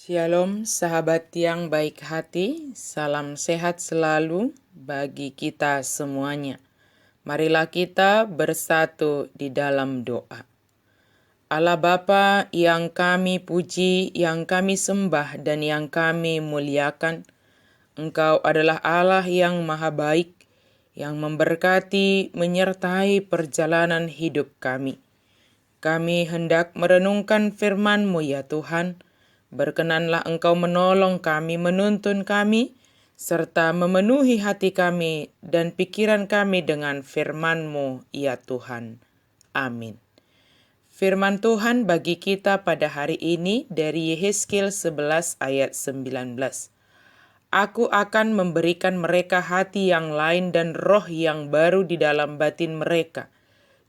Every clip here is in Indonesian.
Shalom sahabat yang baik hati, salam sehat selalu bagi kita semuanya. Marilah kita bersatu di dalam doa. Allah Bapa yang kami puji, yang kami sembah dan yang kami muliakan, Engkau adalah Allah yang maha baik, yang memberkati, menyertai perjalanan hidup kami. Kami hendak merenungkan firman-Mu ya Tuhan. Berkenanlah Engkau menolong kami, menuntun kami, serta memenuhi hati kami dan pikiran kami dengan firman-Mu ya Tuhan. Amin. Firman Tuhan bagi kita pada hari ini dari Yehezkiel 11 ayat 19. Aku akan memberikan mereka hati yang lain dan roh yang baru di dalam batin mereka.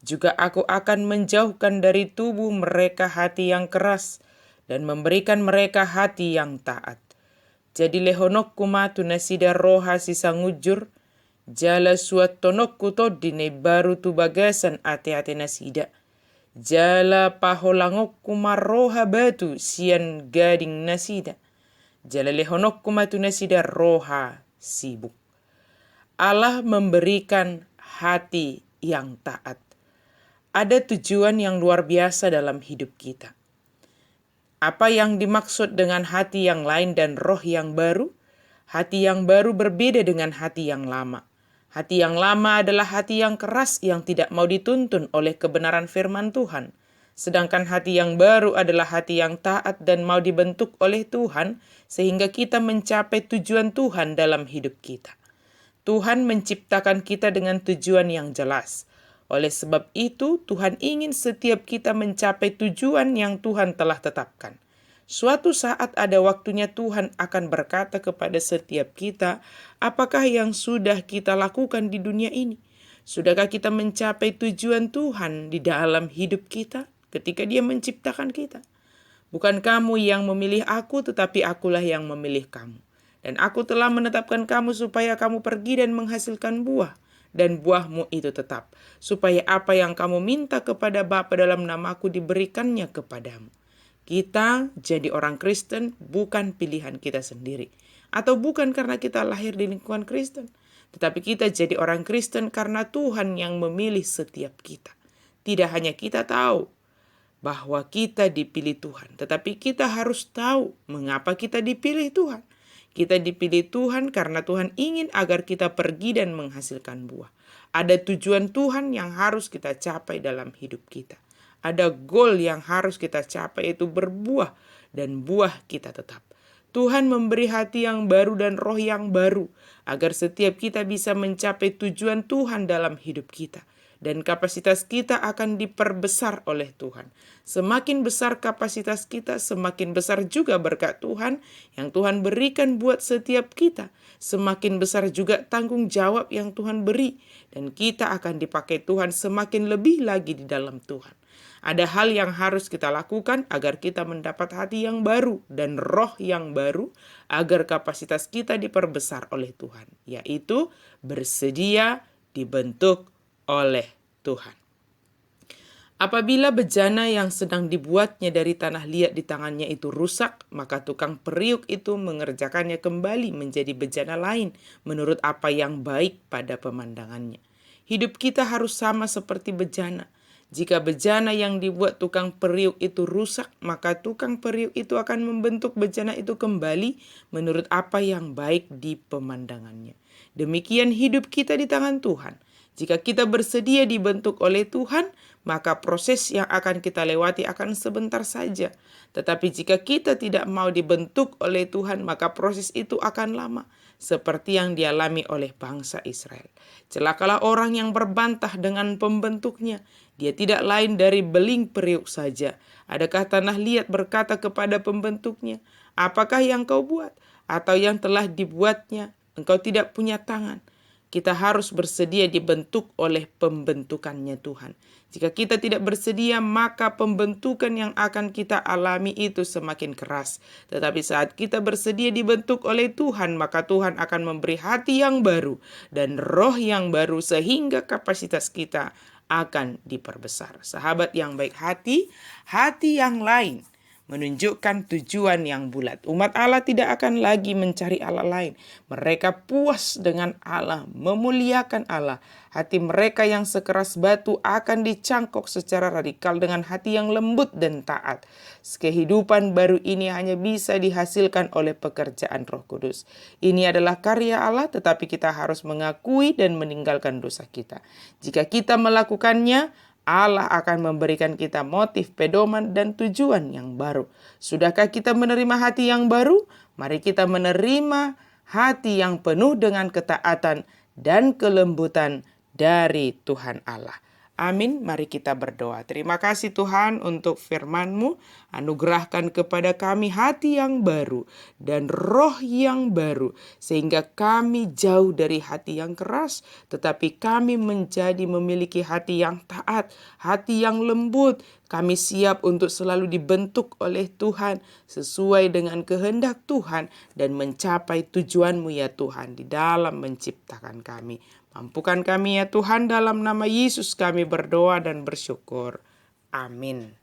Juga aku akan menjauhkan dari tubuh mereka hati yang keras dan memberikan mereka hati yang taat. Jadi lehonok kuma tunasida roha sisangujur, jala suat tonok kuto dine baru tu bagasan ate-ate nasida. Jala paholangok kuma roha batu sian gading nasida. Jala lehonok kuma tunasida roha sibuk. Allah memberikan hati yang taat. Ada tujuan yang luar biasa dalam hidup kita. Apa yang dimaksud dengan hati yang lain dan roh yang baru? Hati yang baru berbeda dengan hati yang lama. Hati yang lama adalah hati yang keras yang tidak mau dituntun oleh kebenaran firman Tuhan. Sedangkan hati yang baru adalah hati yang taat dan mau dibentuk oleh Tuhan sehingga kita mencapai tujuan Tuhan dalam hidup kita. Tuhan menciptakan kita dengan tujuan yang jelas. Oleh sebab itu, Tuhan ingin setiap kita mencapai tujuan yang Tuhan telah tetapkan. Suatu saat ada waktunya Tuhan akan berkata kepada setiap kita, apakah yang sudah kita lakukan di dunia ini? Sudahkah kita mencapai tujuan Tuhan di dalam hidup kita ketika Dia menciptakan kita? Bukan kamu yang memilih aku, tetapi akulah yang memilih kamu. Dan aku telah menetapkan kamu supaya kamu pergi dan menghasilkan buah. Dan buahmu itu tetap, supaya apa yang kamu minta kepada Bapa dalam namaku diberikannya kepadamu. Kita jadi orang Kristen bukan pilihan kita sendiri, atau bukan karena kita lahir di lingkungan Kristen, tetapi kita jadi orang Kristen karena Tuhan yang memilih setiap kita. Tidak hanya kita tahu bahwa kita dipilih Tuhan, tetapi kita harus tahu mengapa kita dipilih Tuhan. Kita dipilih Tuhan karena Tuhan ingin agar kita pergi dan menghasilkan buah. Ada tujuan Tuhan yang harus kita capai dalam hidup kita. Ada goal yang harus kita capai, yaitu berbuah dan buah kita tetap. Tuhan memberi hati yang baru dan roh yang baru agar setiap kita bisa mencapai tujuan Tuhan dalam hidup kita. Dan kapasitas kita akan diperbesar oleh Tuhan. Semakin besar kapasitas kita, semakin besar juga berkat Tuhan yang Tuhan berikan buat setiap kita. Semakin besar juga tanggung jawab yang Tuhan beri. Dan kita akan dipakai Tuhan semakin lebih lagi di dalam Tuhan. Ada hal yang harus kita lakukan agar kita mendapat hati yang baru dan roh yang baru, agar kapasitas kita diperbesar oleh Tuhan, yaitu bersedia dibentuk oleh Tuhan. Apabila bejana yang sedang dibuatnya dari tanah liat di tangannya itu rusak, maka tukang periuk itu mengerjakannya kembali menjadi bejana lain menurut apa yang baik pada pemandangannya. Hidup kita harus sama seperti bejana. Jika bejana yang dibuat tukang periuk itu rusak, maka tukang periuk itu akan membentuk bejana itu kembali menurut apa yang baik di pemandangannya. Demikian hidup kita di tangan Tuhan. Jika kita bersedia dibentuk oleh Tuhan, maka proses yang akan kita lewati akan sebentar saja. Tetapi jika kita tidak mau dibentuk oleh Tuhan, maka proses itu akan lama. Seperti yang dialami oleh bangsa Israel. Celakalah orang yang berbantah dengan pembentuknya. Dia tidak lain dari beling periuk saja. Adakah tanah liat berkata kepada pembentuknya, apakah yang kau buat? Atau yang telah dibuatnya, engkau tidak punya tangan. Kita harus bersedia dibentuk oleh pembentukannya Tuhan. Jika kita tidak bersedia, maka pembentukan yang akan kita alami itu semakin keras. Tetapi saat kita bersedia dibentuk oleh Tuhan, maka Tuhan akan memberi hati yang baru dan roh yang baru sehingga kapasitas kita akan diperbesar. Sahabat yang baik hati yang lain menunjukkan tujuan yang bulat. Umat Allah tidak akan lagi mencari Allah lain. Mereka puas dengan Allah, memuliakan Allah. Hati mereka yang sekeras batu akan dicangkok secara radikal dengan hati yang lembut dan taat. Kehidupan baru ini hanya bisa dihasilkan oleh pekerjaan Roh Kudus. Ini adalah karya Allah, tetapi kita harus mengakui dan meninggalkan dosa kita. Jika kita melakukannya, Allah akan memberikan kita motif, pedoman, dan tujuan yang baru. Sudahkah kita menerima hati yang baru? Mari kita menerima hati yang penuh dengan ketaatan dan kelembutan dari Tuhan Allah. Amin. Mari kita berdoa. Terima kasih Tuhan untuk firman-Mu. Anugerahkan kepada kami hati yang baru dan roh yang baru. Sehingga kami jauh dari hati yang keras. Tetapi kami memiliki hati yang taat, hati yang lembut. Kami siap untuk selalu dibentuk oleh Tuhan sesuai dengan kehendak Tuhan. Dan mencapai tujuan-Mu ya Tuhan di dalam menciptakan kami. Mampukan kami ya Tuhan, dalam nama Yesus kami berdoa dan bersyukur. Amin.